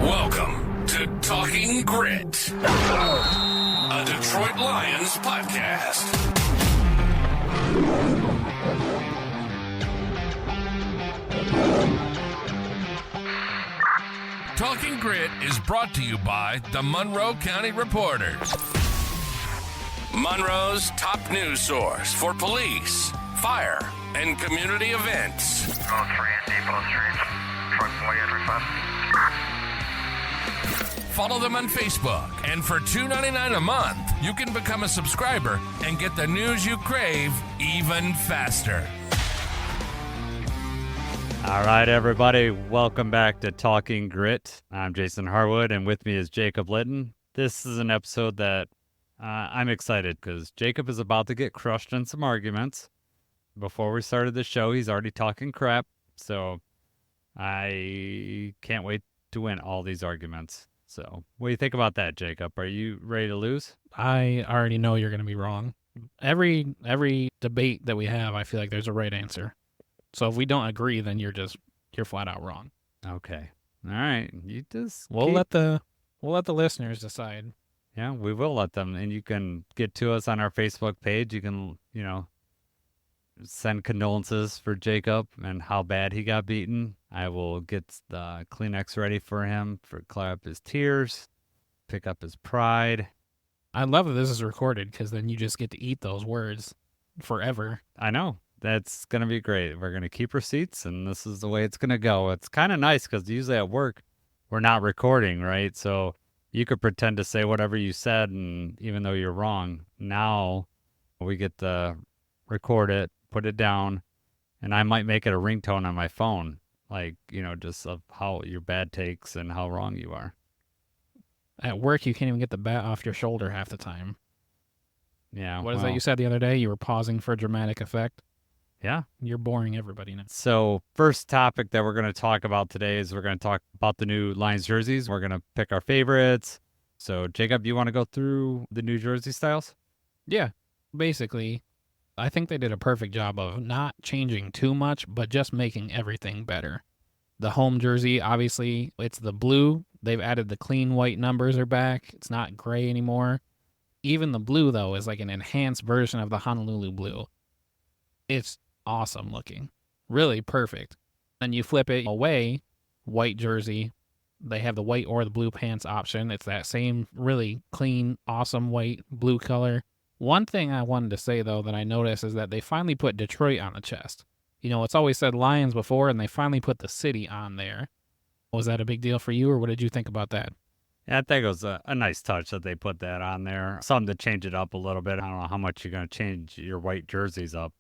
Welcome to Talking Grit, a Detroit Lions podcast. Talking Grit is brought to you by the Monroe County Reporters, Monroe's top news source for police, fire, and community events. Depot Street, truck boy intercept. Follow them on Facebook, and for $2.99 a month, you can become a subscriber and get the news you crave even faster. All right, everybody, welcome back to Talking Grit. I'm Jason Harwood, and with me is Jacob Litton. This is an episode that I'm excited because Jacob is about to get crushed in some arguments. Before we started the show, he's already talking crap, so I can't wait to win all these arguments. So what do you think about that, Jacob? Are you ready to lose? I already know you're going to be wrong. Every debate that we have, I feel like there's a right answer. So if we don't agree, then you're flat out wrong. Okay. All right. We'll let the listeners decide. Yeah, we will let them. And you can get to us on our Facebook page. You can, send condolences for Jacob and how bad he got beaten. I will get the Kleenex ready for him for clear up his tears, pick up his pride. I love that this is recorded because then you just get to eat those words forever. I know. That's going to be great. We're going to keep receipts, and this is the way it's going to go. It's kind of nice because usually at work, we're not recording, right? So you could pretend to say whatever you said, and even though you're wrong, now we get to record it, put it down, and I might make it a ringtone on my phone, just of how your bad takes and how wrong you are. At work, you can't even get the bat off your shoulder half the time. Yeah. What is that you said the other day? You were pausing for dramatic effect. Yeah. You're boring everybody now. So first topic that we're going to talk about today is we're going to talk about the new Lions jerseys. We're going to pick our favorites. So Jacob, you want to go through the new jersey styles? Yeah. Basically, I think they did a perfect job of not changing too much, but just making everything better. The home jersey, obviously, it's the blue. They've added the clean white numbers are back. It's not gray anymore. Even the blue, though, is like an enhanced version of the Honolulu blue. It's awesome looking. Really perfect. Then you flip it away, white jersey. They have the white or the blue pants option. It's that same really clean, awesome white, blue color. One thing I wanted to say, though, that I noticed is that they finally put Detroit on the chest. It's always said Lions before, and they finally put the city on there. Was that a big deal for you, or what did you think about that? Yeah, I think it was a nice touch that they put that on there. Something to change it up a little bit. I don't know how much you're going to change your white jerseys up.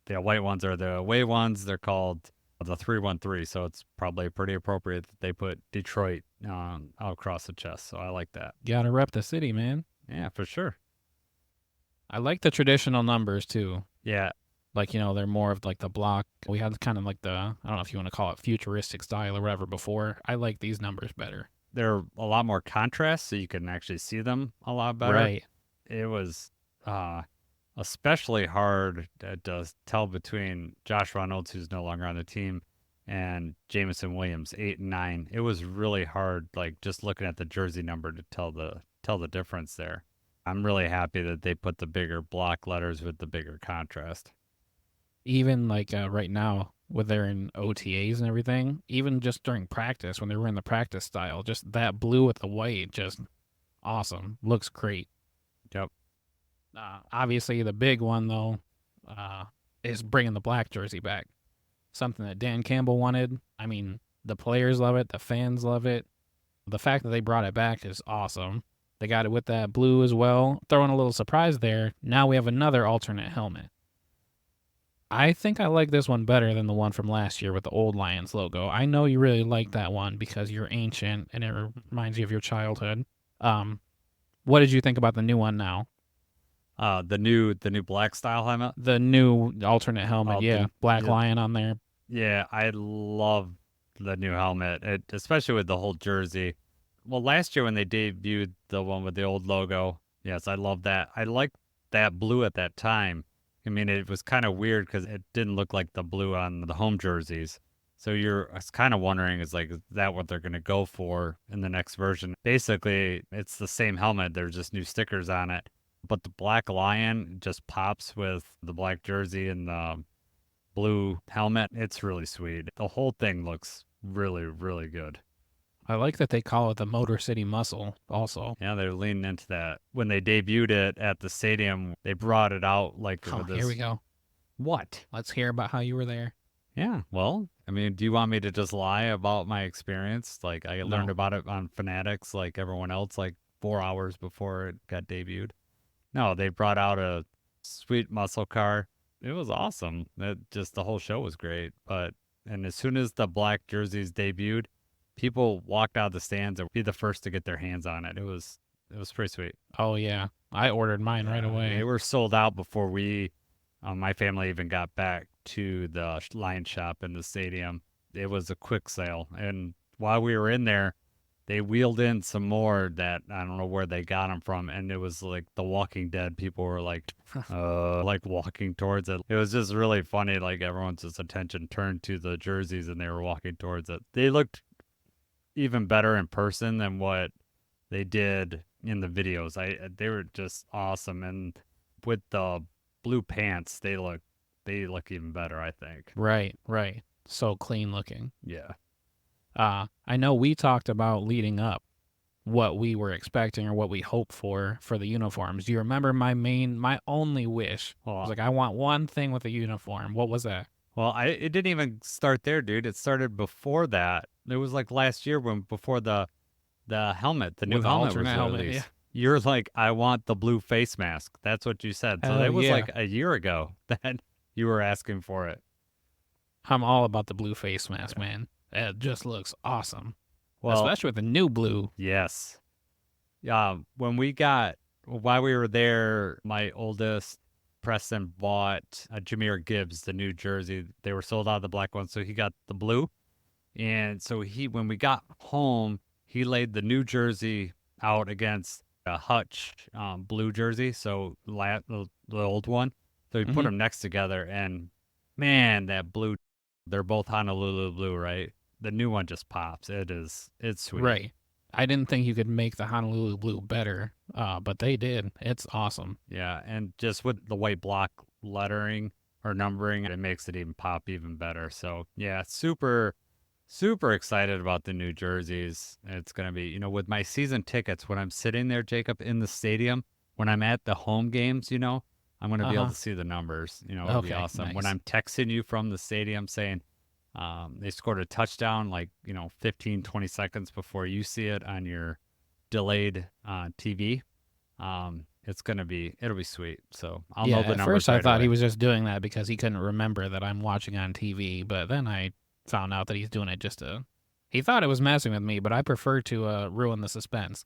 The white ones are the away ones. They're called the 313, so it's probably pretty appropriate that they put Detroit out across the chest. So I like that. Gotta rep the city, man. Yeah, for sure. I like the traditional numbers, too. Yeah. They're more of like the block. We had kind of like I don't know if you want to call it futuristic style or whatever before. I like these numbers better. They're a lot more contrast, so you can actually see them a lot better. Right. It was especially hard to tell between Josh Reynolds, who's no longer on the team, and Jamison Williams, 8 and 9. It was really hard, just looking at the jersey number to tell the difference there. I'm really happy that they put the bigger block letters with the bigger contrast. Even right now, when they're in OTAs and everything, even just during practice, when they were in the practice style, just that blue with the white, just awesome. Looks great. Yep. Obviously, the big one, though, is bringing the black jersey back. Something that Dan Campbell wanted. I mean, the players love it. The fans love it. The fact that they brought it back is awesome. They got it with that blue as well. Throwing a little surprise there. Now we have another alternate helmet. I think I like this one better than the one from last year with the old Lions logo. I know you really like that one because you're ancient and it reminds you of your childhood. What did you think about the new one now? The new black style helmet? The new alternate helmet, Black Lion on there. Yeah, I love the new helmet, especially with the whole jersey. Well, last year when they debuted the one with the old logo, yes, I love that. I liked that blue at that time. I mean, it was kind of weird because it didn't look like the blue on the home jerseys. So I was kind of wondering, is that what they're going to go for in the next version? Basically, it's the same helmet. There's just new stickers on it. But the black lion just pops with the black jersey and the blue helmet. It's really sweet. The whole thing looks really, really good. I like that they call it the Motor City Muscle also. Yeah, they're leaning into that. When they debuted it at the stadium, they brought it out like with this. Here we go. What? Let's hear about how you were there. Yeah, well, I mean, do you want me to just lie about my experience? Like, I learned about it on Fanatics like everyone else, like 4 hours before it got debuted. No, they brought out a sweet muscle car. It was awesome. The whole show was great. And as soon as the black jerseys debuted, people walked out of the stands and would be the first to get their hands on it. It was pretty sweet. Oh, yeah. I ordered mine right away. They were sold out before my family even got back to the Lion shop in the stadium. It was a quick sale. And while we were in there, they wheeled in some more that I don't know where they got them from. And it was like The Walking Dead. People were like walking towards it. It was just really funny. Like everyone's just attention turned to the jerseys and they were walking towards it. They looked even better in person than what they did in the videos. They were just awesome. And with the blue pants, they look even better, I think. Right. So clean looking. Yeah. I know we talked about leading up what we were expecting or what we hoped for the uniforms. Do you remember my only wish? I was like, I want one thing with a uniform. What was that? Well, it didn't even start there, dude. It started before that. It was like last year before the helmet, the new helmet was released. Yeah. You're like, I want the blue face mask. That's what you said. So that was like a year ago that you were asking for it. I'm all about the blue face mask, man. It just looks awesome. Well, especially with the new blue. Yes. While we were there, my oldest, Preston, bought a Jahmyr Gibbs, the new jersey. They were sold out of the black one, so he got the blue. And so when we got home, he laid the new jersey out against a Hutch blue jersey, so the old one. So we put them next together, and man, that blue, they're both Honolulu blue, right? The new one just pops. It's sweet. Right. I didn't think you could make the Honolulu blue better, but they did. It's awesome. Yeah, and just with the white block lettering or numbering, it makes it even pop even better. So yeah, super excited about the new jerseys. It's going to be, with my season tickets, when I'm sitting there, Jacob, in the stadium, when I'm at the home games, I'm going to be able to see the numbers. It'll be awesome. Nice. When I'm texting you from the stadium saying they scored a touchdown, 15, 20 seconds before you see it on your delayed TV, it'll be sweet. So I'll know the numbers. At first I thought away. He was just doing that because he couldn't remember that I'm watching on TV, but then I found out that he's doing it he thought it was messing with me, but I prefer to ruin the suspense.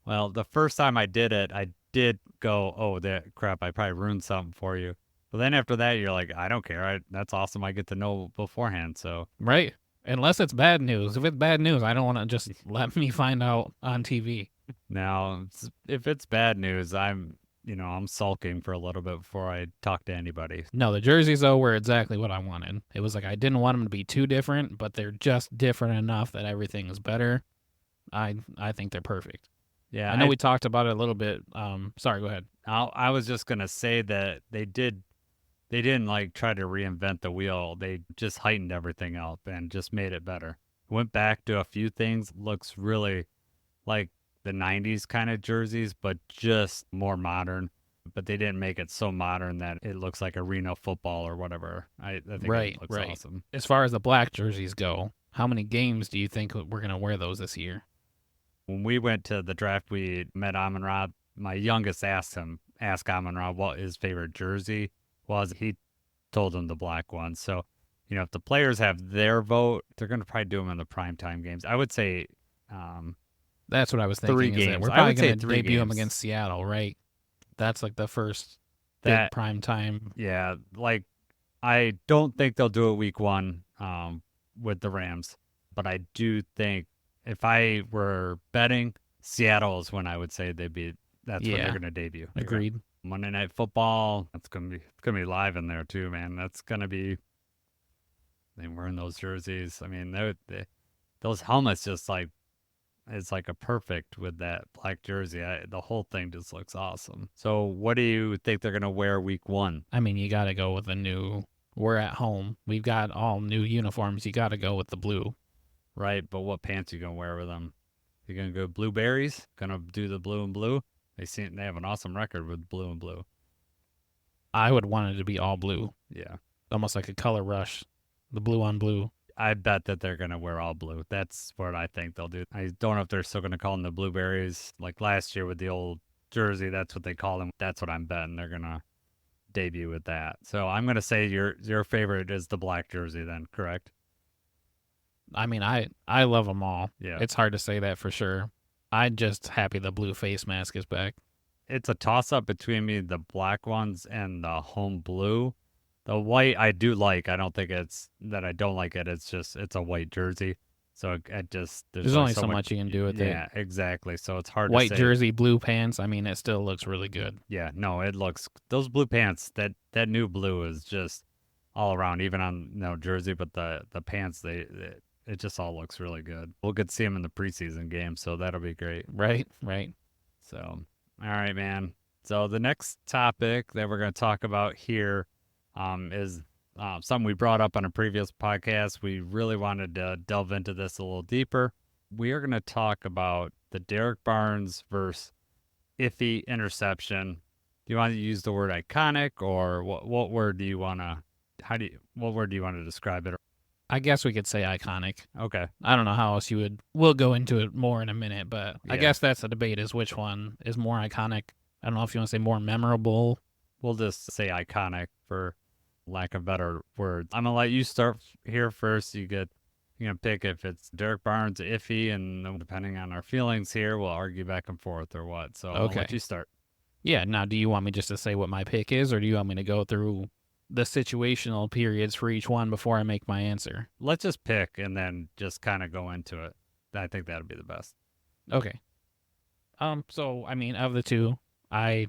Well, the first time I did it, I did go, oh, that crap, I probably ruined something for you. But then after that, you're like, I don't care. That's awesome. I get to know beforehand. So right. Unless it's bad news. If it's bad news, I don't want to just let me find out on TV. Now, if it's bad news, I'm sulking for a little bit before I talk to anybody. No, the jerseys, though, were exactly what I wanted. It was like I didn't want them to be too different, but they're just different enough that everything is better. I think they're perfect. Yeah, I know we talked about it a little bit. Sorry, go ahead. I was just gonna say that they didn't try to reinvent the wheel. They just heightened everything up and just made it better. Went back to a few things. Looks really like the 90s kind of jerseys, but just more modern. But they didn't make it so modern that it looks like arena football or whatever. I think it looks awesome. As far as the black jerseys go, how many games do you think we're going to wear those this year? When we went to the draft, we met Amon-Ra. My youngest asked Amon-Ra what his favorite jersey was. He told him the black one. So, if the players have their vote, they're going to probably do them in the primetime games. I would say that's what I was thinking. 3 games. We're probably going to debut them against Seattle, right? That's like the first big primetime. Yeah, I don't think they'll do it week 1 with the Rams, but I do think if I were betting, Seattle is when I would say that's when they're going to debut. Agreed. Monday Night Football, it's gonna be live in there too, man. It's They wearing those jerseys. I mean, those helmets just like, it's like a perfect with that black jersey. The whole thing just looks awesome. So what do you think they're going to wear week 1? I mean, you got to go with the new. We're at home. We've got all new uniforms. You got to go with the blue. Right, but what pants are you going to wear with them? You going to go blueberries? Going to do the blue and blue? They have an awesome record with blue and blue. I would want it to be all blue. Yeah. Almost like a color rush. The blue on blue. I bet that they're going to wear all blue. That's what I think they'll do. I don't know if they're still going to call them the blueberries. Like last year with the old jersey, that's what they call them. That's what I'm betting they're going to debut with that. So I'm going to say your favorite is the black jersey then, correct? I mean, I love them all. Yeah. It's hard to say that for sure. I'm just happy the blue face mask is back. It's a toss-up between me, the black ones and the home blue. The white I do like. I don't think it's that I don't like it. It's just it's a white jersey. So it just there's only so much you can do with it. Yeah, exactly. So it's hard white to say. jersey, blue pants. I mean, it still looks really good. Yeah, no, it looks those blue pants, that new blue is just all around, even on jersey, but the pants it just all looks really good. We'll get to see them in the preseason game, so that'll be great. Right. So, all right, man. So the next topic that we're going to talk about here is something we brought up on a previous podcast. We really wanted to delve into this a little deeper. We are going to talk about the Derrick Barnes versus Iffy interception. Do you want to use the word iconic, or what word do you want to? What word do you want to describe it? I guess we could say iconic. Okay. I don't know how else you would. We'll go into it more in a minute, but I guess that's the debate: is which one is more iconic. I don't know if you want to say more memorable. We'll just say iconic for lack of better words. I'm gonna let you start here first. You're gonna pick if it's Derrick Barnes, Iffy, and depending on our feelings here, we'll argue back and forth or what. So I'll let you start. Yeah. Now, do you want me just to say what my pick is, or do you want me to go through the situational periods for each one before I make my answer? Let's just pick and then just kind of go into it. I think that'd be the best. Okay. So I mean, of the two, I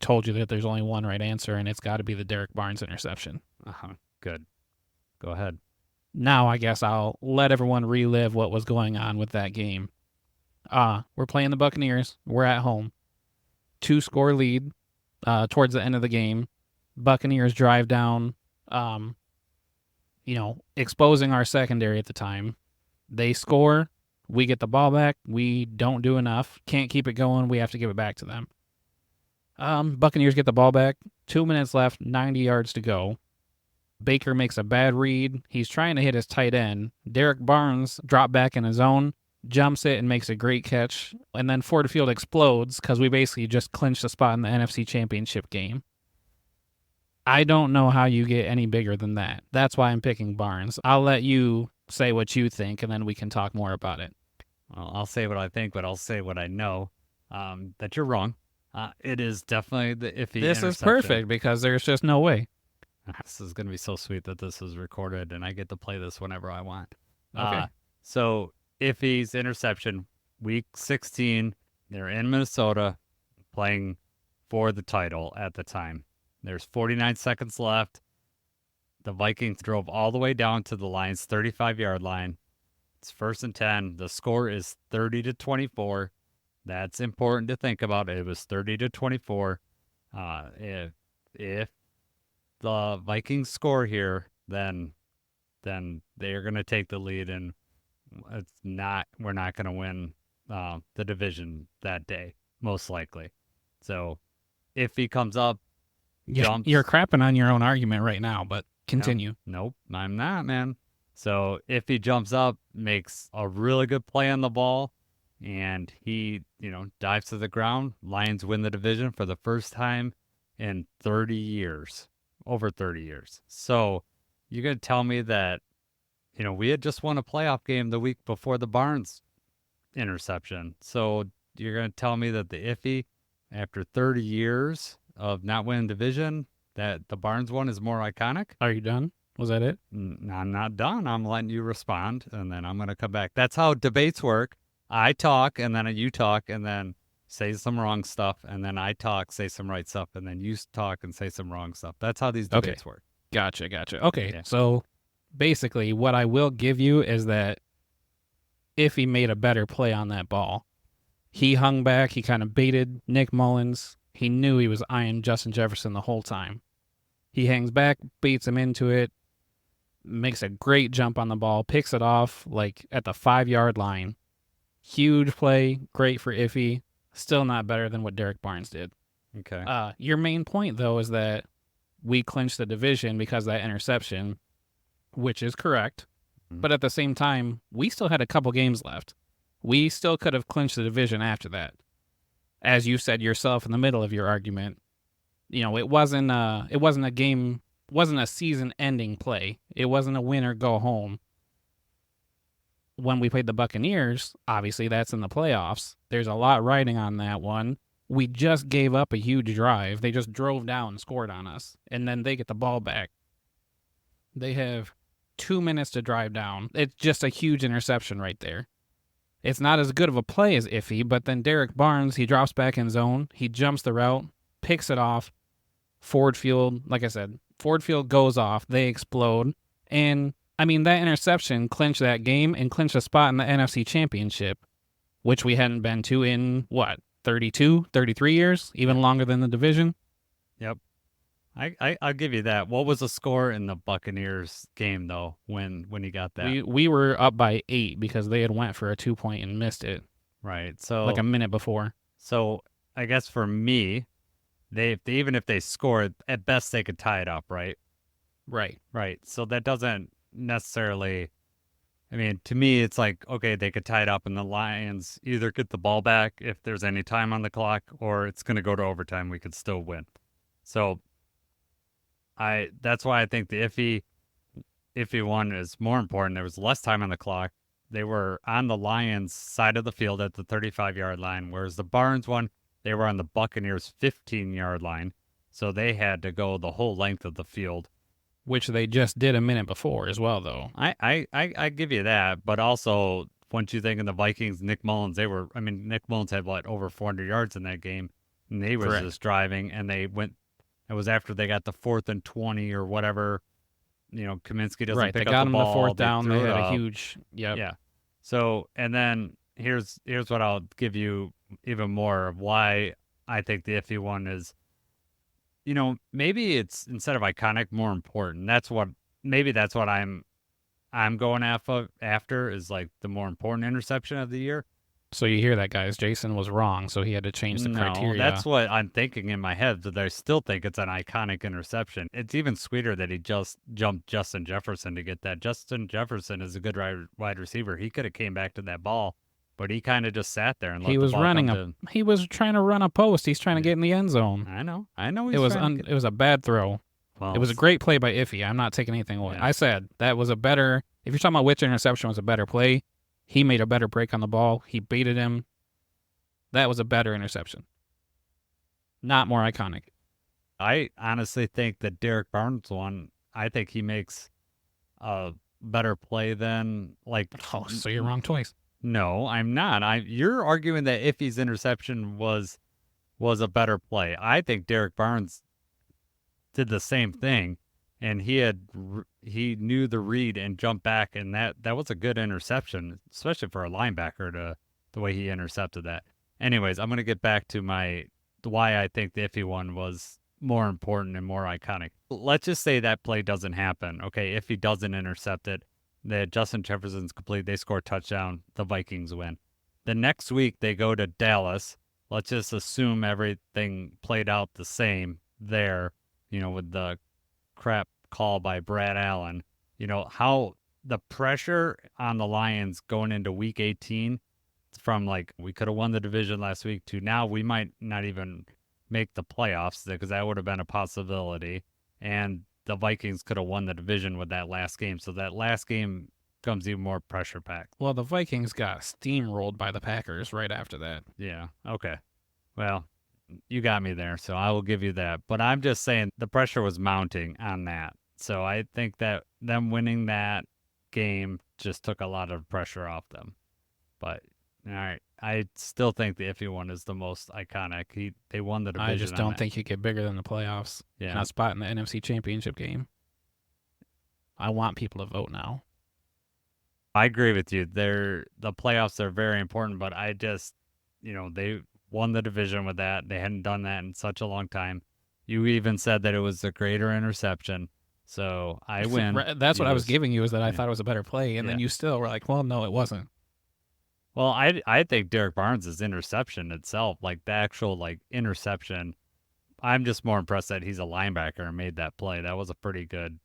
told you that there's only one right answer, and it's got to be the Derrick Barnes interception. Good. Go ahead. Now, I guess I'll let everyone relive what was going on with that game. We're playing the Buccaneers. We're at home. 2-score lead towards the end of the game. Buccaneers drive down, exposing our secondary at the time. They score. We get the ball back. We don't do enough. Can't keep it going. We have to give it back to them. Buccaneers get the ball back. 2 minutes left, 90 yards to go. Baker makes a bad read. He's trying to hit his tight end. Derrick Barnes dropped back in his zone, jumps it, and makes a great catch. And then Ford Field explodes because we basically just clinched a spot in the NFC Championship game. I don't know how you get any bigger than that. That's why I'm picking Barnes. I'll let you say what you think, and then we can talk more about it. Well, I'll say what I think, but I'll say what I know. That you're wrong. It is definitely the Iffy This interception. is perfect because there's just no way. This is going to be so sweet that this is recorded and I get to play this whenever I want. Okay. So Iffy's interception, week 16, they're in Minnesota playing for the title at the time. There's 49 seconds left. The Vikings drove all the way down to the Lions' 35-yard line. It's 1st and 10. The score is 30-24. That's important to think about. It was 30-24. If the Vikings score here, then they're going to take the lead, and we're not going to win the division that day, most likely. So if he comes up, jumps. You're crapping on your own argument right now, but continue. Nope, I'm not, man. So if he jumps up, makes a really good play on the ball, and he, dives to the ground, Lions win the division for the first time in 30 years. Over 30 years. So you're going to tell me that, we had just won a playoff game the week before the Barnes interception. So you're going to tell me that the Iffy, after 30 years of not winning division, that the Barnes one is more iconic? Are you done? Was that it? I'm not done. I'm letting you respond, and then I'm going to come back. That's how debates work. I talk, and then you talk, and then say some wrong stuff, and then I talk, say some right stuff, and then you talk and say some wrong stuff. That's how these debates work. Gotcha. Okay, yeah. So basically, what I will give you is that Iffy made a better play on that ball. He hung back. He kind of baited Nick Mullins. He knew he was eyeing Justin Jefferson the whole time. He hangs back, baits him into it, makes a great jump on the ball, picks it off like at the 5-yard line. Huge play, great for Iffy. Still not better than what Derrick Barnes did. Okay. Your main point, though, is that we clinched the division because of that interception, which is correct. Mhm. But at the same time, we still had a couple games left. We still could have clinched the division after that. As you said yourself in the middle of your argument, it wasn't a game, wasn't a season-ending play. It wasn't a win or go home. When we played the Buccaneers, obviously that's in the playoffs. There's a lot riding on that one. We just gave up a huge drive. They just drove down and scored on us, and then they get the ball back. They have 2 minutes to drive down. It's just a huge interception right there. It's not as good of a play as Iffy, but then Derrick Barnes, he drops back in zone. He jumps the route, picks it off. Ford Field, like I said, Ford Field goes off. They explode. And, that interception clinched that game and clinched a spot in the NFC Championship, which we hadn't been to in, 32, 33 years? Even longer than the division? Yep. I'll give you that. What was the score in the Buccaneers game, though, when you got that? We were up by 8 because they had went for a 2-point and missed it. Right. So like a minute before. So I guess for me, even if they scored, at best they could tie it up, right? Right. Right. So that doesn't necessarily, to me, it's like, okay, they could tie it up and the Lions either get the ball back if there's any time on the clock, or it's going to go to overtime. We could still win. So that's why I think the Iffy one is more important. There was less time on the clock. They were on the Lions side of the field at the 35-yard line, whereas the Barnes one, they were on the Buccaneers 15-yard line. So they had to go the whole length of the field. Which they just did a minute before as well, though. I give you that, but also once you think of the Vikings, Nick Mullins, Nick Mullins had over 400 yards in that game, and they were just driving, and they went. It was after they got the 4th and 20 or whatever. Kaminsky doesn't pick up the ball. They got them the 4th down. They had a huge. Yep. Yeah. So and then here's what I'll give you even more of why I think the Iffy one is. Maybe it's instead of iconic, more important. That's what I'm going after is like the more important interception of the year. So you hear that, guys? Jason was wrong, so he had to change the criteria. That's what I'm thinking in my head. That I still think it's an iconic interception. It's even sweeter that he just jumped Justin Jefferson to get that. Justin Jefferson is a good wide receiver. He could have came back to that ball, but he kind of just sat there and let the ball He was trying to run a post. He's trying to get in the end zone. I know. It was a bad throw. Well, it was a great play by Iffy. I'm not taking anything away. Yeah. I said that was a better. If you're talking about which interception was a better play, he made a better break on the ball. He baited him. That was a better interception. Not more iconic. I honestly think that Derrick Barnes one, I think he makes a better play than so you're wrong twice. No, I'm not. You're arguing that Iffy's interception was a better play. I think Derrick Barnes did the same thing, and he knew the read and jumped back, and that was a good interception, especially for a linebacker the way he intercepted that. Anyways, I'm going to get back to why I think the Iffy one was more important and more iconic. Let's just say that play doesn't happen. Okay, if he doesn't intercept it, that Justin Jefferson's complete, they score a touchdown, the Vikings win. The next week they go to Dallas. Let's just assume everything played out the same there, with the crap call by Brad Allen. How the pressure on the Lions going into week 18 from we could have won the division last week to now we might not even make the playoffs because that would have been a possibility. And the Vikings could have won the division with that last game. So that last game comes even more pressure packed. Well, the Vikings got steamrolled by the Packers right after that. Yeah. Okay. Well, you got me there, so I will give you that. But I'm just saying the pressure was mounting on that. So I think that them winning that game just took a lot of pressure off them. But, all right, I still think the Iffy one is the most iconic. They won the division. I just don't think you get bigger than the playoffs. Yeah. Not spot in the NFC Championship game. I want people to vote now. I agree with you. The playoffs are very important, but I just, they won the division with that. They hadn't done that in such a long time. You even said that it was a greater interception. So I win. That's You what I was lose. giving you, is that I Yeah. thought it was a better play, and then Yeah. you still were like, well, no, it wasn't. Well, I think Derrick Barnes' interception itself, like the actual interception, I'm just more impressed that he's a linebacker and made that play. That was a pretty good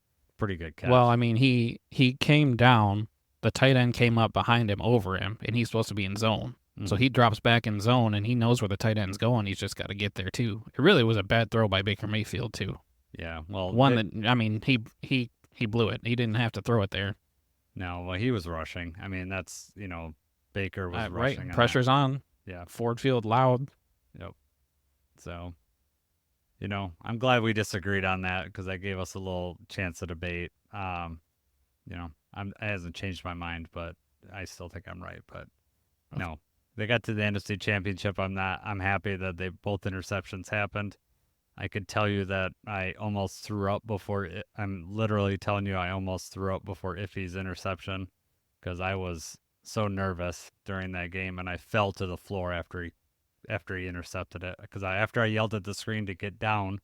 catch. Well, I mean, he came down, the tight end came up behind him over him, and he's supposed to be in zone. So Mhm. he drops back in zone, and he knows where the tight end's going. He's just got to get there, too. It really was a bad throw by Baker Mayfield, too. Yeah, well, He blew it. He didn't have to throw it there. no, well, he was rushing. I mean, that's, Baker was rushing. Right. on that. Pressure's on. Yeah. Ford Field loud. Yep. So, I'm glad we disagreed on that because that gave us a little chance to debate. It hasn't changed my mind, but I still think I'm right. But no, they got to the NFC Championship. I'm happy that both interceptions happened. I could tell you that I almost threw up before. I'm literally telling you I almost threw up before Iffy's interception because I was so nervous during that game, and I fell to the floor after he intercepted it. Because after I yelled at the screen to get down,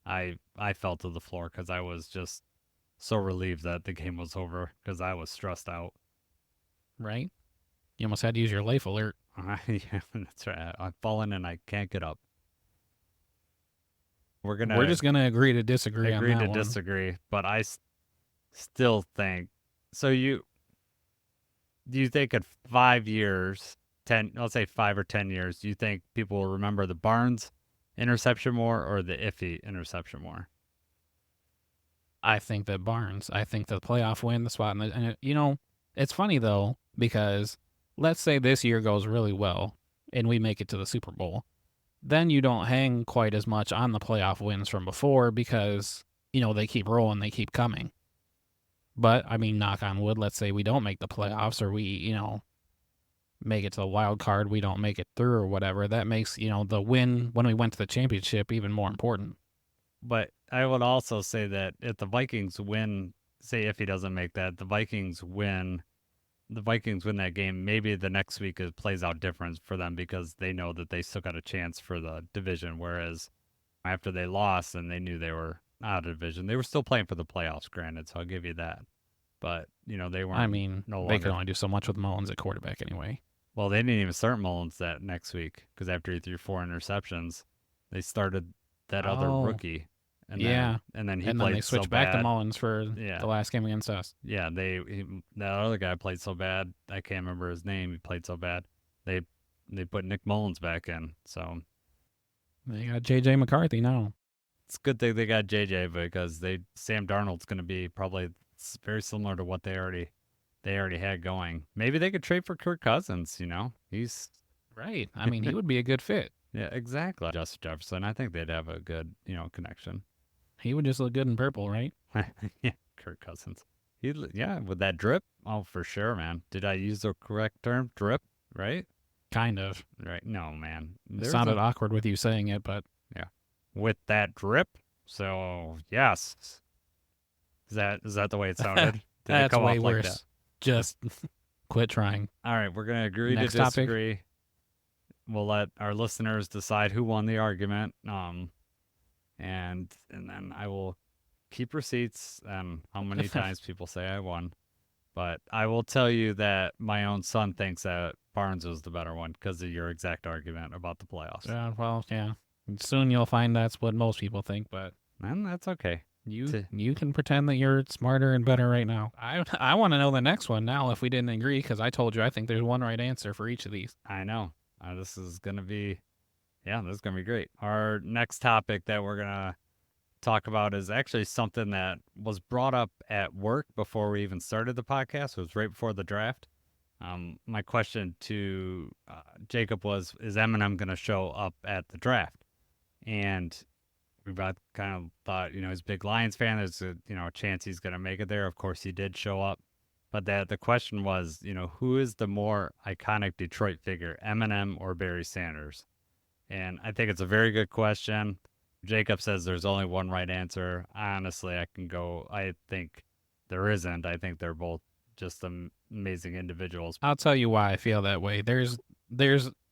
I fell to the floor because I was just so relieved that the game was over because I was stressed out. Right? You almost had to use your life alert. Yeah, that's right. I've fallen and I can't get up. We're just going to agree to disagree on that one. Disagree, but I still think so. Do you think in 5 years, 10, let's say 5 or 10 years, do you think people will remember the Barnes interception more or the Iffy interception more? I think that Barnes. I think the playoff win, the spot, it's funny though, because let's say this year goes really well and we make it to the Super Bowl. Then you don't hang quite as much on the playoff wins from before because, they keep rolling, they keep coming. But, I mean, knock on wood, let's say we don't make the playoffs or we, make it to the wild card, we don't make it through or whatever. That makes, the win when we went to the championship even more important. But I would also say that if the Vikings win, say if he doesn't make that, the Vikings win that game, maybe the next week it plays out different for them because they know that they still got a chance for the division. Whereas after they lost and they knew they were out of division, they were still playing for the playoffs, granted, so I'll give you that. But, they weren't. I mean, they could only do so much with Mullins at quarterback anyway. Well, they didn't even start Mullins that next week because after he threw 4 interceptions, they started that other rookie. And then they switched back to Mullins for the last game against us. Yeah, that other guy played so bad. I can't remember his name. He played so bad. They put Nick Mullins back in. So they got J.J. McCarthy now. It's a good thing they got J.J. because Sam Darnold's going to be probably very similar to what they already had going. Maybe they could trade for Kirk Cousins. He's right. I mean, he would be a good fit. Yeah, exactly. Justin Jefferson. I think they'd have a good connection. He would just look good in purple, right? Yeah, Kirk Cousins. With that drip. Oh, for sure, man. Did I use the correct term? Drip, right? Kind of. Right. No, man. It sounded awkward with you saying it, but yeah, with that drip. So yes, is that the way it sounded? Did that's it come way off worse. Like that? Just quit trying. All right, we're gonna agree Next to disagree. Topic. We'll let our listeners decide who won the argument. And then I will keep receipts on how many times people say I won. But I will tell you that my own son thinks that Barnes was the better one because of your exact argument about the playoffs. Yeah. Soon you'll find that's what most people think, but and that's okay. You can pretend that you're smarter and better right now. I want to know the next one now if we didn't agree because I told you I think there's one right answer for each of these. I know. This is going to be great. Our next topic that we're going to talk about is actually something that was brought up at work before we even started the podcast. It was right before the draft. My question to Jacob was, is Eminem going to show up at the draft? And we both kind of thought, he's a big Lions fan. There's a chance he's going to make it there. Of course, he did show up. But the question was, who is the more iconic Detroit figure, Eminem or Barry Sanders? And I think it's a very good question. Jacob says there's only one right answer. Honestly, I think there isn't. I think they're both just amazing individuals. I'll tell you why I feel that way. There's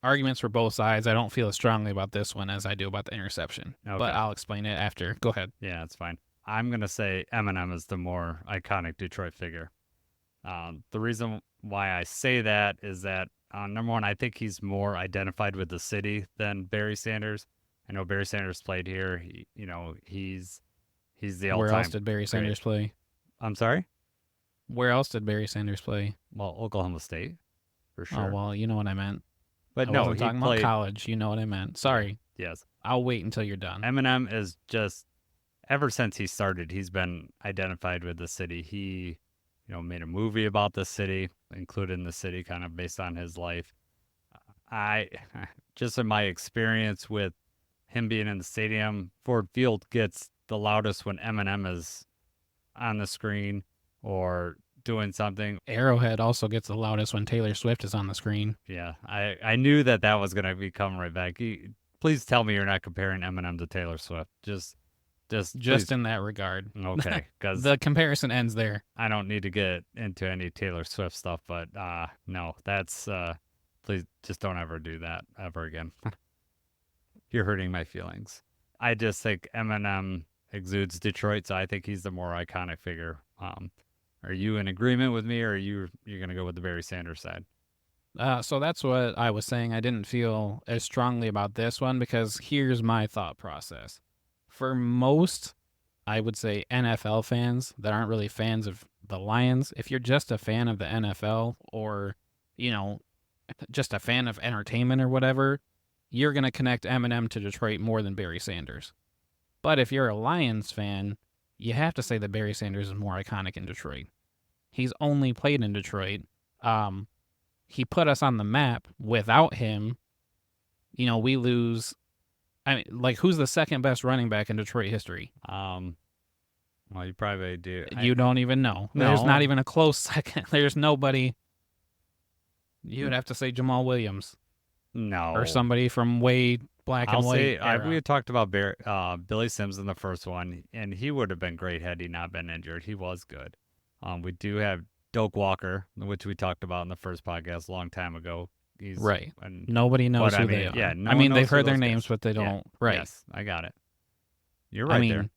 arguments for both sides. I don't feel as strongly about this one as I do about the interception. Okay. But I'll explain it after. Go ahead. Yeah, it's fine. I'm going to say Eminem is the more iconic Detroit figure. The reason why I say that is that, number one, I think he's more identified with the city than Barry Sanders. I know Barry Sanders played here. He's the all-time. Where else did Barry Sanders play? I'm sorry? Where else did Barry Sanders play? Well, Oklahoma State, for sure. Oh, well, you know what I meant. But I no, wasn't he talking played. about college. You know what I meant. Sorry. Yes. I'll wait until you're done. Eminem is just, ever since he started, he's been identified with the city. He, made a movie about the city, included in the city, kind of based on his life. Just in my experience with him being in the stadium, Ford Field gets the loudest when Eminem is on the screen or doing something. Arrowhead also gets the loudest when Taylor Swift is on the screen. Yeah, I knew that was going to be coming right back. Please tell me you're not comparing Eminem to Taylor Swift. Just please. In that regard. Okay, because the comparison ends there. I don't need to get into any Taylor Swift stuff, but no, that's please just don't ever do that ever again. You're hurting my feelings. I just think Eminem exudes Detroit, so I think he's the more iconic figure. Are you in agreement with me, or you're gonna go with the Barry Sanders side? So that's what I was saying. I didn't feel as strongly about this one because here's my thought process. For most, I would say NFL fans that aren't really fans of the Lions, if you're just a fan of the NFL or, just a fan of entertainment or whatever, you're going to connect Eminem to Detroit more than Barry Sanders. But if you're a Lions fan, you have to say that Barry Sanders is more iconic in Detroit. He's only played in Detroit. He put us on the map. Without him, we lose. I mean, who's the second best running back in Detroit history? Well, you probably do. You don't even know. No. There's not even a close second. There's nobody. You would have to say Jamal Williams. No. Or somebody from way black and white. We had talked about Billy Sims in the first one, and he would have been great had he not been injured. He was good. We do have Doak Walker, which we talked about in the first podcast a long time ago. He's right. Nobody knows who they are. Yeah, they've heard their names, but they don't. Yeah. Right. Yes, I got it. You're right there.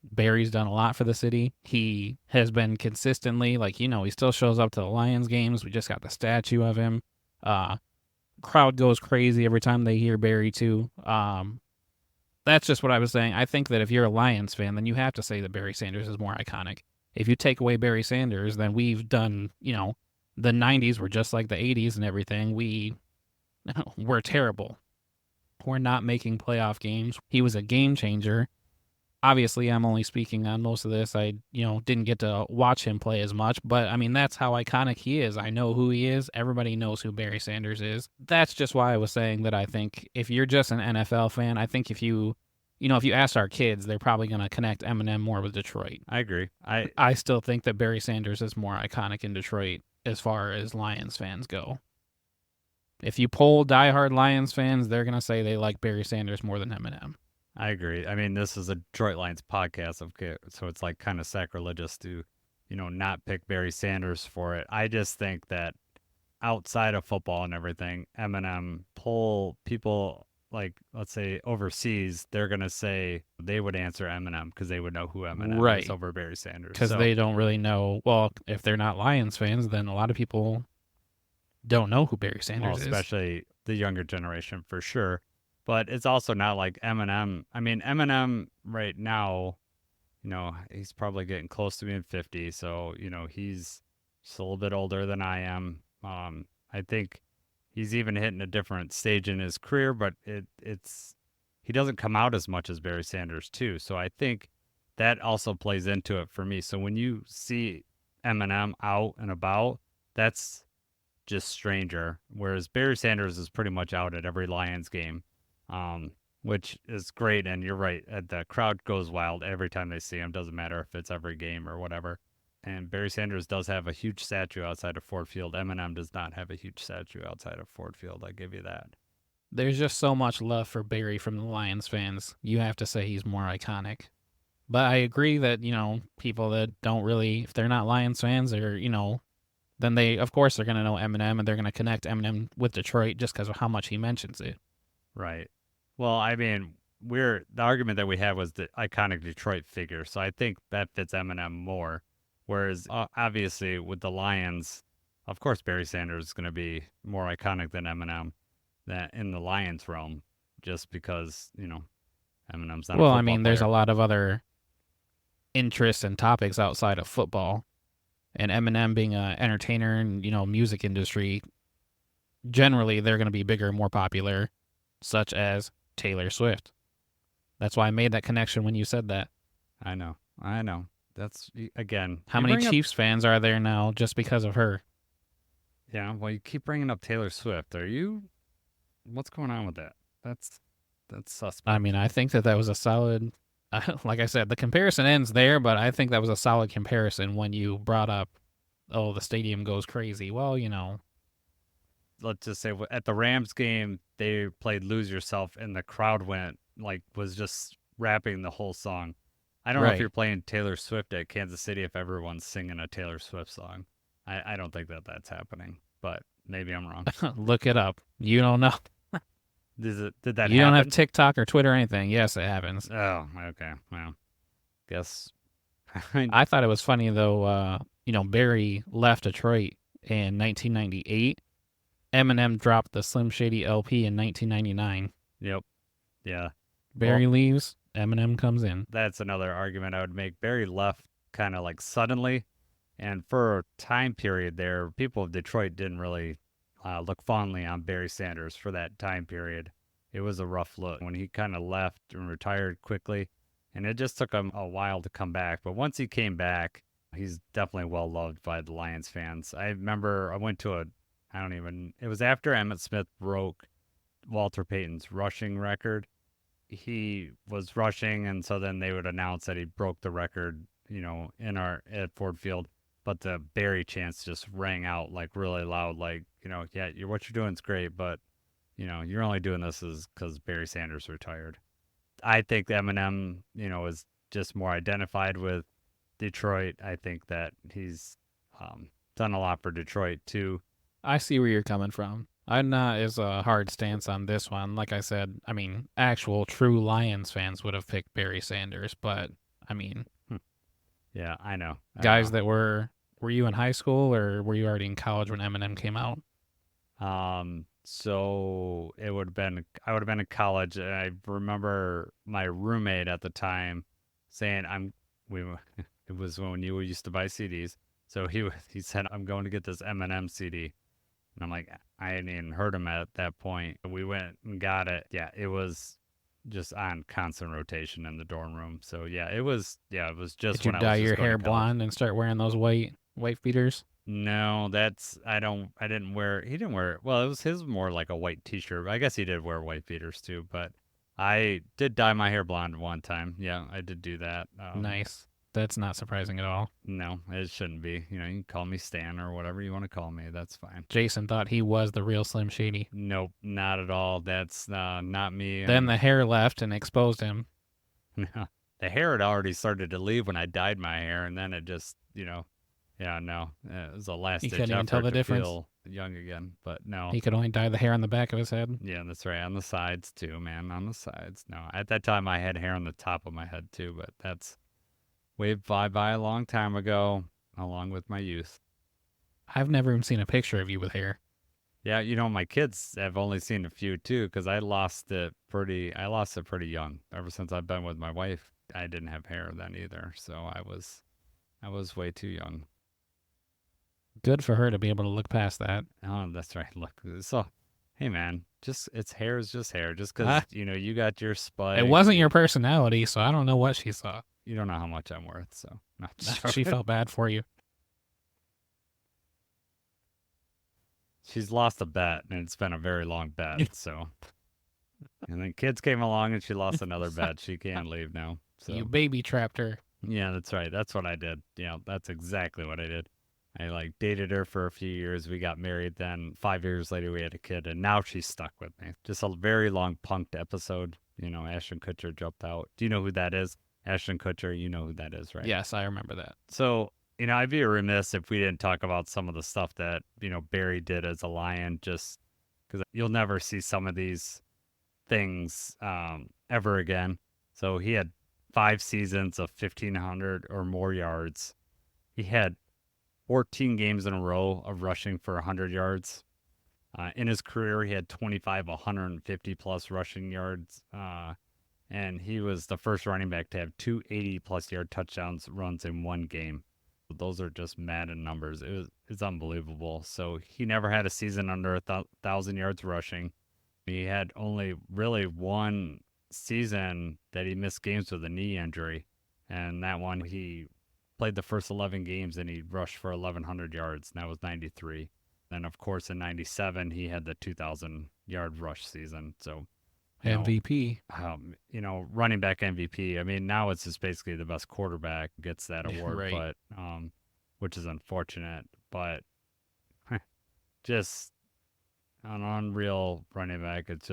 Barry's done a lot for the city. He has been consistently, he still shows up to the Lions games. We just got the statue of him. Crowd goes crazy every time they hear Barry, too. That's just what I was saying. I think that if you're a Lions fan, then you have to say that Barry Sanders is more iconic. If you take away Barry Sanders, then we've done, the 90s were just like the 80s and everything. We're terrible. We're not making playoff games. He was a game changer. Obviously, I'm only speaking on most of this. I, didn't get to watch him play as much, but that's how iconic he is. I know who he is. Everybody knows who Barry Sanders is. That's just why I was saying that I think if you're just an NFL fan, I think if you ask our kids, they're probably going to connect Eminem more with Detroit. I agree. I still think that Barry Sanders is more iconic in Detroit as far as Lions fans go. If you poll diehard Lions fans, they're going to say they like Barry Sanders more than Eminem. I agree. This is a Detroit Lions podcast, so it's kind of sacrilegious to, not pick Barry Sanders for it. I just think that outside of football and everything, Eminem, poll people let's say overseas, they're going to say they would answer Eminem because they would know who Eminem is over Barry Sanders. Because they don't really know. Well, if they're not Lions fans, then a lot of people don't know who Barry Sanders is. Especially the younger generation, for sure. But it's also not like Eminem. Eminem right now, he's probably getting close to being 50. So, he's just a little bit older than I am. I think he's even hitting a different stage in his career, but he doesn't come out as much as Barry Sanders too. So I think that also plays into it for me. So when you see Eminem out and about, that's just stranger. Whereas Barry Sanders is pretty much out at every Lions game, which is great. And you're right, the crowd goes wild every time they see him. Doesn't matter if it's every game or whatever. And Barry Sanders does have a huge statue outside of Ford Field. Eminem does not have a huge statue outside of Ford Field. I give you that. There's just so much love for Barry from the Lions fans. You have to say he's more iconic. But I agree that, people that don't really, if they're not Lions fans or, then they, of course, they're going to know Eminem and they're going to connect Eminem with Detroit just because of how much he mentions it. Right. Well, I mean, the argument that we had was the iconic Detroit figure. So I think that fits Eminem more. Whereas obviously with the Lions, of course, Barry Sanders is going to be more iconic than Eminem that in the Lions realm, just because, Eminem's not a Well, football I mean, there's a player. lot of other interests and topics outside of football. And Eminem being an entertainer and, music industry, generally they're going to be bigger and more popular, such as Taylor Swift. That's why I made that connection when you said that. I know. That's, again. How you many bring up- Chiefs fans are there now just because of her? Yeah, well, you keep bringing up Taylor Swift. What's going on with that? That's suspect. I mean, I think that was a solid, like I said, the comparison ends there, but I think that was a solid comparison when you brought up, oh, the stadium goes crazy. Well, Let's just say at the Rams game, they played Lose Yourself, and the crowd was just rapping the whole song. I don't know if Right. you're playing Taylor Swift at Kansas City if everyone's singing a Taylor Swift song. I don't think that's happening, but maybe I'm wrong. Look it up. You don't know. Did that You happen? don't have TikTok or Twitter or anything. Yes, it happens. Oh, okay. Well, guess. I thought it was funny, though, Barry left Detroit in 1998. Eminem dropped the Slim Shady LP in 1999. Yep. Yeah. Barry leaves, Eminem comes in. That's another argument I would make. Barry left kind of like suddenly, and for a time period there, people of Detroit didn't really look fondly on Barry Sanders for that time period. It was a rough look when he kind of left and retired quickly, and it just took him a while to come back. But once he came back, he's definitely well loved by the Lions fans. I remember I went to it was after Emmitt Smith broke Walter Payton's rushing record. He was rushing, and so then they would announce that he broke the record, at Ford Field. But the Barry chants just rang out like really loud, like, yeah, what you're doing is great, but you're only doing this is because Barry Sanders retired. I think Eminem, is just more identified with Detroit. I think that he's done a lot for Detroit too. I see where you're coming from. I'm not as a hard stance on this one. Like I said, I mean, actual true Lions fans would have picked Barry Sanders, but I mean, Yeah, I know. guys that were you in high school or were you already in college when Eminem came out? So I would have been in college. And I remember my roommate at the time saying, it was when you used to buy CDs. So he said, I'm going to get this Eminem CD. And I'm like, I hadn't even heard him at that point. We went and got it. Yeah, it was just on constant rotation in the dorm room. So it was just Did you when dye I was your just going hair to college. blonde and start wearing those white beaters? No, I didn't wear, he didn't wear, well, it was his more like a white t-shirt. I guess he did wear white beaters too, but I did dye my hair blonde one time. Yeah, I did do that. Nice. That's not surprising at all. No, it shouldn't be. You can call me Stan or whatever you want to call me. That's fine. Jason thought he was the real Slim Shady. Nope, not at all. That's not me. Then the hair left and exposed him. The hair had already started to leave when I dyed my hair, and then it just, yeah, no, it was a last ditch couldn't even effort tell the to difference? feel young again. But no, He could only dye the hair on the back of his head. yeah, that's right. On the sides too, man. On the sides. No, at that time I had hair on the top of my head too, but that's waved by a long time ago, along with my youth. I've never even seen a picture of you with hair. Yeah, my kids have only seen a few too, because I lost it pretty young. Ever since I've been with my wife, I didn't have hair then either, so I was way too young. Good for her to be able to look past that. Oh, that's right. Look, so hey man, hair is just hair. Just because you got your spike. It wasn't your personality, so I don't know what she saw. You don't know how much I'm worth, so no, just She felt bad for you. She's lost a bet, and it's been a very long bet. So, and then kids came along, and she lost another bet. She can't leave now. So You baby trapped her. yeah, that's right. That's what I did. Yeah, that's exactly what I did. I dated her for a few years. We got married. Then 5 years later, we had a kid, and now she's stuck with me. Just a very long punked episode. Ashton Kutcher jumped out. Do you know who that is? Ashton Kutcher, you know who that is, right? Yes, I remember that. So, I'd be remiss if we didn't talk about some of the stuff that, Barry did as a Lion, just because you'll never see some of these things ever again. So he had 5 seasons of 1,500 or more yards. He had 14 games in a row of rushing for 100 yards. In his career, he had 25 150-plus rushing yards. And he was the first running back to have 2 80-plus yard touchdowns runs in one game. Those are just Madden numbers. It's unbelievable. So he never had a season under 1,000 yards rushing. He had only really one season that he missed games with a knee injury. And that one, he played the first 11 games and he rushed for 1,100 yards. And that was 93. Then, of course, in 97, he had the 2,000-yard rush season. So, MVP. Running back MVP. I mean, now it's just basically the best quarterback gets that award, Right. but which is unfortunate. But just an unreal running back. It's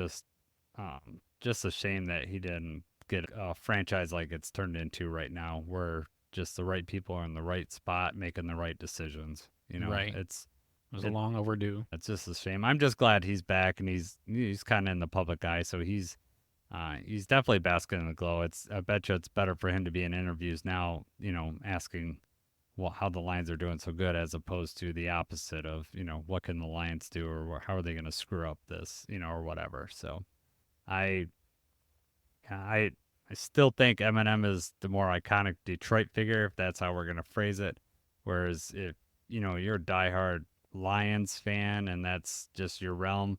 just a shame that he didn't get a franchise like it's turned into right now, where just the right people are in the right spot making the right decisions. Right. It was a long overdue. It's just a shame. I'm just glad he's back and he's kind of in the public eye, so he's definitely basking in the glow. I bet you it's better for him to be in interviews now, asking how the Lions are doing so good, as opposed to the opposite of, what can the Lions do, or how are they going to screw up this, or whatever. So I still think Eminem is the more iconic Detroit figure, if that's how we're going to phrase it. Whereas if, you're a diehard Lions fan and that's just your realm,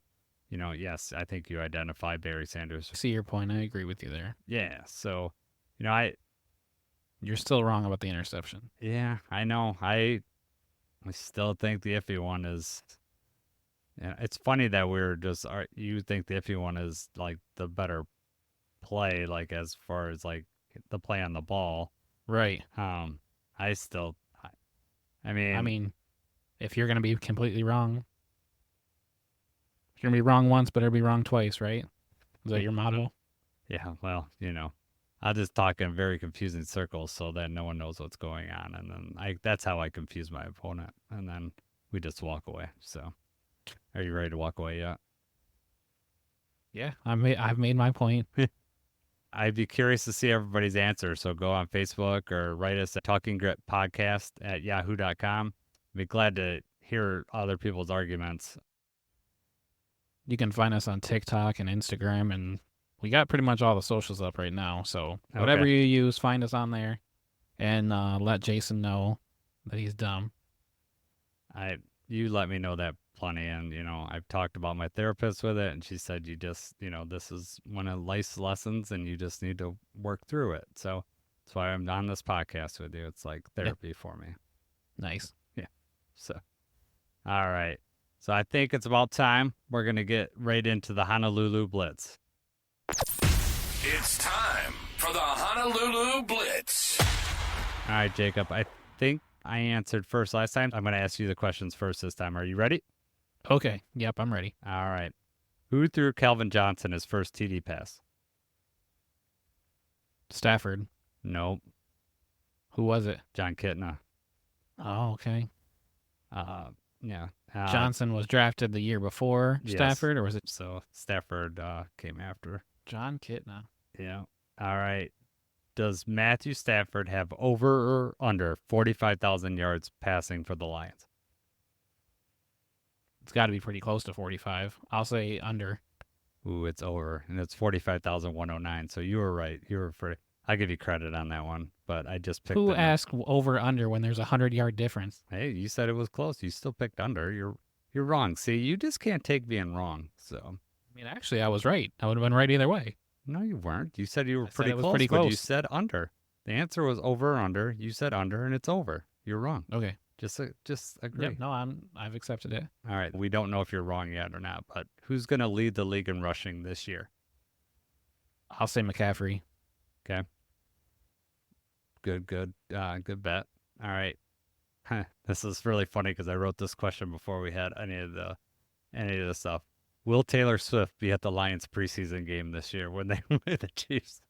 yes, I think you identify Barry Sanders. I see your point. I agree with you there. Yeah. So, You're still wrong about the interception. yeah, I know. I still think the Iffy one is. Yeah, it's funny that you think the Iffy one is like the better play, like as far as like the play on the ball. Right. I mean, if you're going to be completely wrong, you're going to be wrong once, but it'll be wrong twice, right? Is that your motto? yeah, well, I'll just talk in very confusing circles so that no one knows what's going on. And then that's how I confuse my opponent. And then we just walk away. So are you ready to walk away yet? Yeah, I've made my point. I'd be curious to see everybody's answer. So go on Facebook or write us at talkinggritpodcast@yahoo.com. I'd be glad to hear other people's arguments. You can find us on TikTok and Instagram, and we got pretty much all the socials up right now. So whatever you use, find us on there, and let Jason know that he's dumb. You let me know that plenty, and I've talked about my therapist with it, and she said you just this is one of life's lessons, and you just need to work through it. So that's why I'm on this podcast with you. It's like therapy for me. Nice. Yeah. So, all right. So I think it's about time we're gonna get right into the Honolulu Blitz. It's time for the Honolulu Blitz. All right, Jacob. I think I answered first last time. I'm gonna ask you the questions first this time. Are you ready? Okay. Yep, I'm ready. All right. Who threw Calvin Johnson his first TD pass? Stafford. Nope. Who was it? John Kitna. Oh, okay. Yeah. Johnson was drafted the year before Stafford, or was it? So Stafford came after. John Kitna. Yeah. All right. Does Matthew Stafford have over or under 45,000 yards passing for the Lions? It's got to be pretty close to 45. I'll say under. Ooh, it's over, and it's 45,109. So you were right. I'll give you credit on that one, but I just picked. Who asked over under when there's a 100-yard difference? Hey, you said it was close. You still picked under. You're wrong. See, you just can't take being wrong. So. I mean, actually, I was right. I would have been right either way. No, you weren't. You said you were pretty close, pretty but close. you said under. The answer was over or under. You said under, and it's over. You're wrong. Okay. Just agree. Yep, no, I've accepted it. All right. We don't know if you're wrong yet or not, but who's going to lead the league in rushing this year? I'll say McCaffrey. Okay. Good bet. All right. This is really funny because I wrote this question before we had any of the stuff. Will Taylor Swift be at the Lions preseason game this year when they play the Chiefs?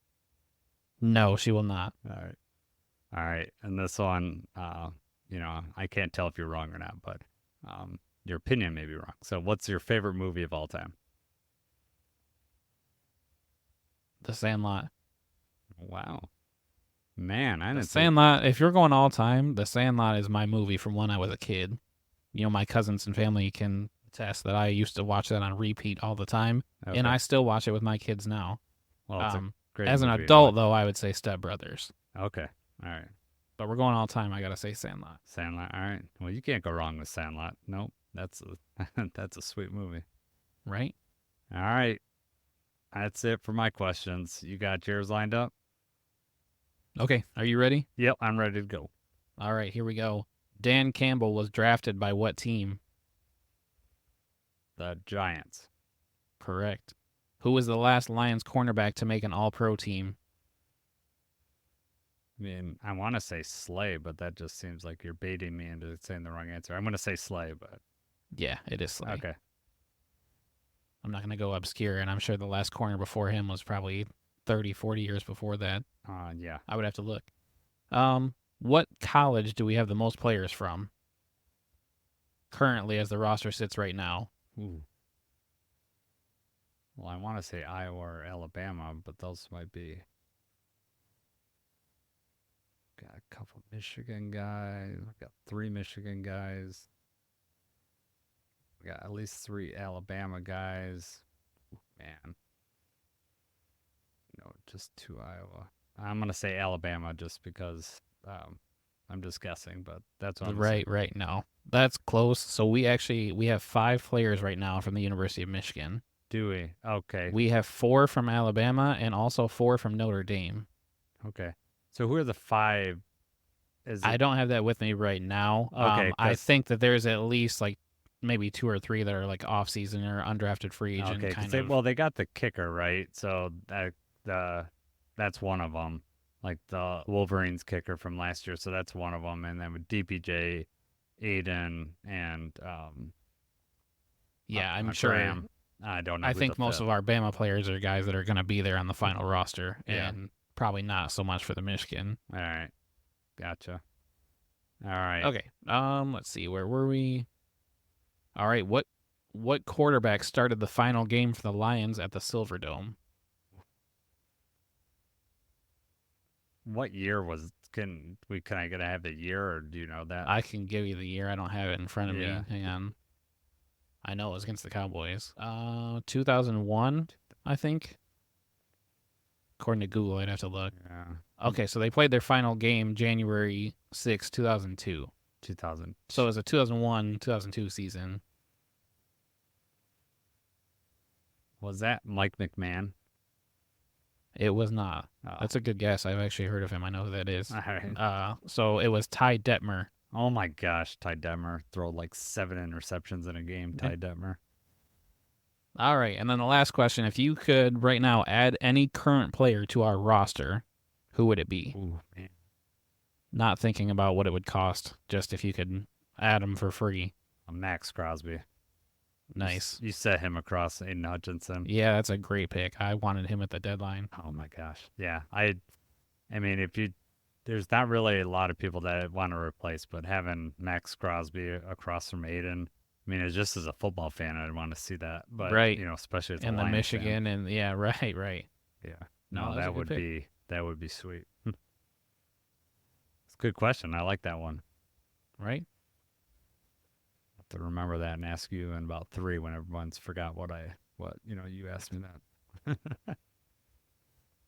No, she will not. All right. And this one, I can't tell if you're wrong or not, but your opinion may be wrong. So, what's your favorite movie of all time? The Sandlot. Wow. Man, I The didn't Sandlot, if you're going all time, The Sandlot is my movie from when I was a kid. My cousins and family can attest that I used to watch that on repeat all the time, Okay. and I still watch it with my kids now. Well, it's a great as an movie, adult, though, I would say Step Brothers. Okay. All right. But we're going all time. I got to say Sandlot. Sandlot. All right. Well, you can't go wrong with Sandlot. Nope. That's a sweet movie. Right? All right. That's it for my questions. You got yours lined up? Okay, are you ready? Yep, I'm ready to go. All right, here we go. Dan Campbell was drafted by what team? The Giants. Correct. Who was the last Lions cornerback to make an all-pro team? I mean, I want to say Slay, but that just seems like you're baiting me into saying the wrong answer. I'm going to say Slay, but... Yeah, it is Slay. Okay. I'm not going to go obscure, and I'm sure the last corner before him was probably 30, 40 years before that. Yeah. I would have to look. What college do we have the most players from? Currently, as the roster sits right now. Ooh. Well, I want to say Iowa or Alabama, but those might be... Got a couple Michigan guys. We got 3 Michigan guys. We got at least 3 Alabama guys. Ooh, man. No, just 2 Iowa. I'm going to say Alabama just because I'm just guessing, but that's what I'm saying. Right. No, that's close. So we have 5 players right now from the University of Michigan. Do we? Okay. We have 4 from Alabama and also 4 from Notre Dame. Okay. So who are the 5? I don't have that with me right now. Okay. I think that there's at least like maybe 2 or 3 that are like off season or undrafted free agent kind of. Well, they got the kicker, right? So that's one of them. Like the Wolverines kicker from last year, so that's one of them. And then with DPJ, Aiden, and I'm sure. Graham. I don't know. I think most of our Bama players are guys that are going to be there on the final roster, and probably not so much for the Michigan. All right, gotcha. All right. Okay. Let's see. Where were we? All right. What quarterback started the final game for the Lions at the Silverdome? What year was? Can I have the year, or do you know that? I can give you the year. I don't have it in front of me. Yeah. Hang on. I know it was against the Cowboys. 2001, I think. According to Google, I'd have to look. Yeah. Okay, so they played their final game January 6, 2002. 2000. So it was a 2001, 2002 season. Was that Mike McMahon? It was not. Oh. That's a good guess. I've actually heard of him. I know who that is. All right. So it was Ty Detmer. Oh my gosh, Ty Detmer throw like 7 interceptions in a game. Ty Detmer. All right, and then the last question: if you could right now add any current player to our roster, who would it be? Ooh, man. Not thinking about what it would cost, just if you could add him for free. Max Crosby. Nice. You set him across Aiden Hutchinson. Yeah, that's a great pick. I wanted him at the deadline. Oh my gosh. Yeah. I mean, there's not really a lot of people that I want to replace, but having Max Crosby across from Aiden, I mean, it's just as a football fan, I'd want to see that. But, right. Especially as a and the Lions Michigan fan. and yeah, right. Yeah. No, No, that's a that good would pick. be sweet. It's a good question. I like that one. Right? To remember that and ask you in about 3 when everyone's forgot what you asked me that.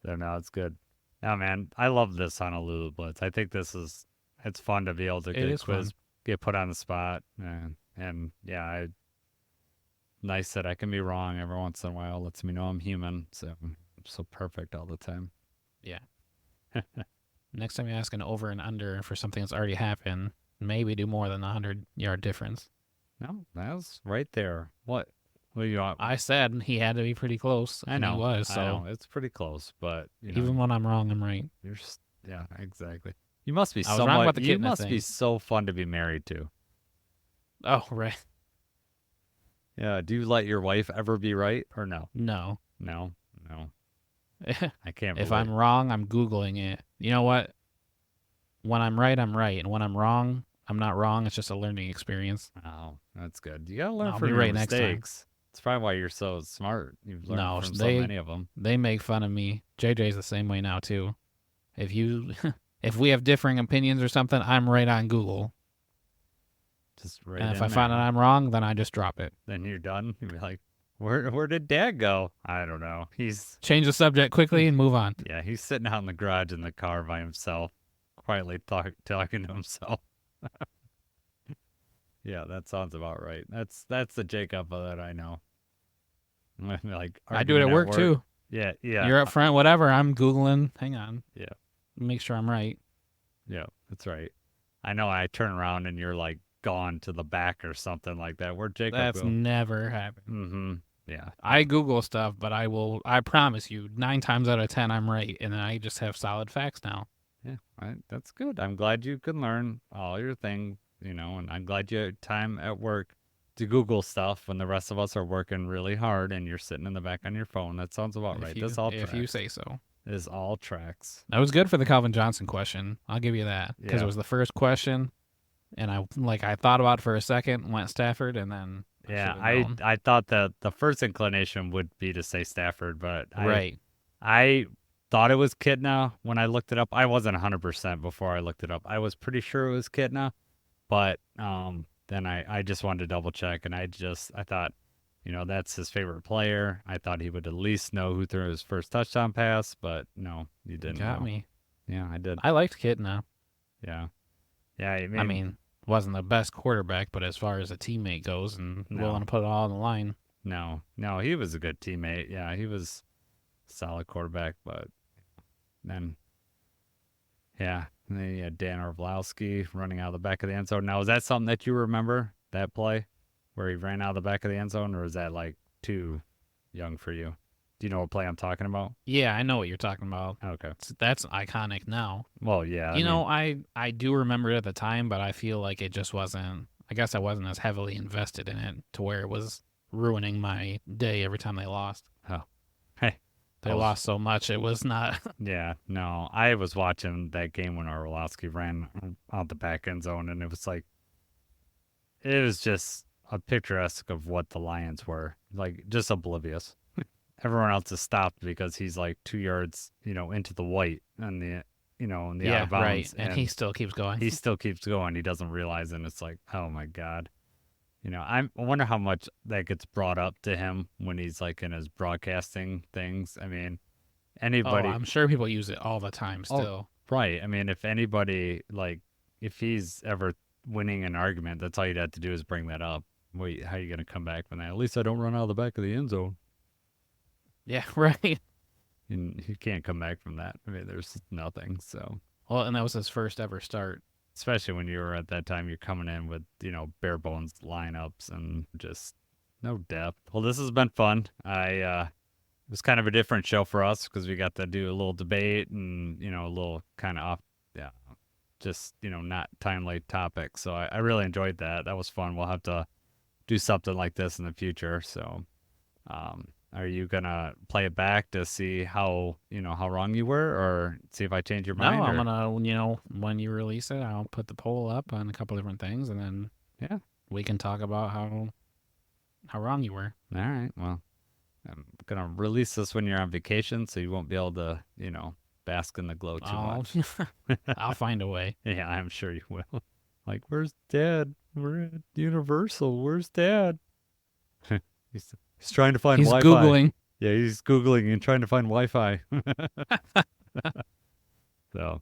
So no, it's good. No, man, I love this Honolulu Blitz. I think it's fun to be able to get a quiz, get put on the spot, and yeah, nice that I can be wrong every once in a while. Lets me know I'm human. So I'm so perfect all the time. Yeah. Next time you ask an over and under for something that's already happened, maybe do more than 100-yard difference. No, that was right there. What you want? I said he had to be pretty close. I know. He was, so I know. It's pretty close, but even when I'm wrong, I'm right. yeah, exactly. You must be I was wrong about the you kidney must be thing. so fun to be married to. Oh, right. Yeah. Do you let your wife ever be right or no? No. No. If I can't believe. I'm wrong, I'm Googling it. You know what? When I'm right, I'm right. And when I'm wrong, I'm not wrong. It's just a learning experience. Oh, that's good. You gotta learn I'll from be your right next time. mistakes. It's probably why you're so smart. You've learned No, from so many of them. they make fun of me. JJ's the same way now, too. If you, if we have differing opinions or something, I'm right on Google. Just right. And if in I find there. out I'm wrong, then I just drop it. Then you're done. You'll be like, where did Dad go? I don't know. He's Change the subject quickly and move on. yeah. He's sitting out in the garage in the car by himself, quietly talking to himself. Yeah, that sounds about right. That's the Jacob that I know. Like I do it at arguing work, too. Yeah. You're up front, whatever. I'm Googling. Hang on. Yeah. Make sure I'm right. Yeah, that's right. I know. I turn around and you're like gone to the back or something like that. Where'd Jacob That's go? never happened. Mm-hmm. Yeah. I Google stuff, but I promise you, 9 times out of 10, I'm right. And then I just have solid facts now. Yeah. That's good. I'm glad you can learn all your thing, and I'm glad you had time at work to Google stuff when the rest of us are working really hard and you're sitting in the back on your phone. That sounds about right. This all tracks. If you say so. This all tracks. That was good for the Calvin Johnson question. I'll give you that. Because Yeah. it was the first question. And I thought about it for a second, went Stafford, and then Yeah, should've known. I thought that the first inclination would be to say Stafford, but Right. I thought it was Kitna when I looked it up. I wasn't 100% before I looked it up. I was pretty sure it was Kitna, but then I just wanted to double check, and I thought, that's his favorite player. I thought he would at least know who threw his first touchdown pass, but no, you didn't. Got know. me. Yeah, I did. I liked Kitna. Yeah. Yeah, I mean, wasn't the best quarterback, but as far as a teammate goes and willing to put it all on the line. No, he was a good teammate. Yeah, he was a solid quarterback, but then, yeah, and then you had Dan Orlovsky running out of the back of the end zone. Now, is that something that you remember, that play where he ran out of the back of the end zone, or is that like too young for you? Do you know what play I'm talking about? Yeah, I know what you're talking about. Okay. That's iconic now. Well, yeah. I do remember it at the time, but I feel like it just wasn't. I guess I wasn't as heavily invested in it to where it was ruining my day every time they lost. Oh, hey. They lost so much, it was not. Yeah, no. I was watching that game when Orlovsky ran out the back end zone, and it was just a picturesque of what the Lions were. Like, just oblivious. Everyone else is stopped because he's like 2 yards, into the white and the out of bounds. Right. And he still keeps going. He still keeps going. He doesn't realize, and it's like, oh my God. I wonder how much that gets brought up to him when he's like in his broadcasting things. I mean, anybody. I'm sure people use it all the time still. Right. I mean, if anybody, like, if he's ever winning an argument, that's all you'd have to do is bring that up. Wait, how are you going to come back from that? At least I don't run out of the back of the end zone. Yeah, right. And you can't come back from that. I mean, there's nothing. So, Well, and that was his first ever start. especially when you were at that time, you're coming in with, bare bones lineups and just no depth. Well, this has been fun. It was kind of a different show for us because we got to do a little debate and, a little kind of off, yeah, just, not timely topics. So I really enjoyed that. That was fun. We'll have to do something like this in the future. So, are you gonna play it back to see how wrong you were, or see if I change your mind? No, I'm gonna, when you release it, I'll put the poll up on a couple different things, and then we can talk about how wrong you were. All right. Well, I'm gonna release this when you're on vacation, so you won't be able to, bask in the glow too much. I'll find a way. Yeah, I'm sure you will. Like, where's Dad? We're at Universal. Where's Dad? He's trying to find Wi-Fi. He's Googling. Yeah, he's Googling and trying to find Wi-Fi. So,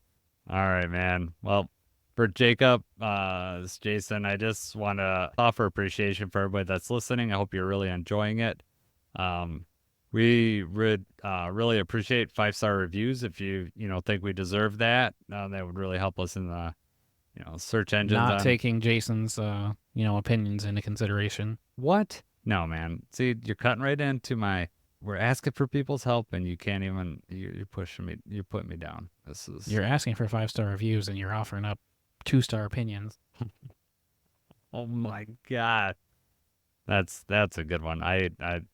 all right, man. Well, for Jacob, this is Jason. I just want to offer appreciation for everybody that's listening. I hope you're really enjoying it. We would really appreciate 5-star reviews if you think we deserve that. That would really help us in the search engines. Not taking Jason's opinions into consideration. What? No, man. See, you're cutting right into my we're asking for people's help, and you can't even. You're pushing me. You're putting me down. This is. You're asking for 5-star reviews, and you're offering up 2-star opinions. Oh my god. That's a good one. I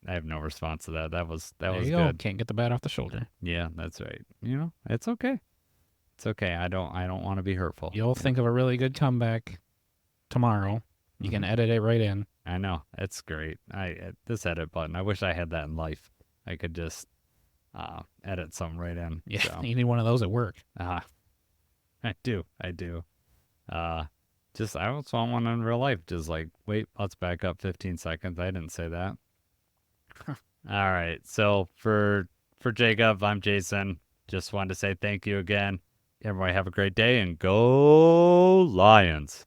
have no response to that. That was There good. you go. Can't get the bat off the shoulder. Yeah, that's right. It's okay. It's okay. I don't want to be hurtful. You'll think of a really good comeback tomorrow. You can edit it right in. I know. It's great. This edit button. I wish I had that in life. I could just edit something right in. Yeah, So. you need one of those at work. I do. Just I also want one in real life. Just like, wait, let's back up 15 seconds. I didn't say that. All right. So for Jacob, I'm Jason. Just wanted to say thank you again. Everybody have a great day and go Lions.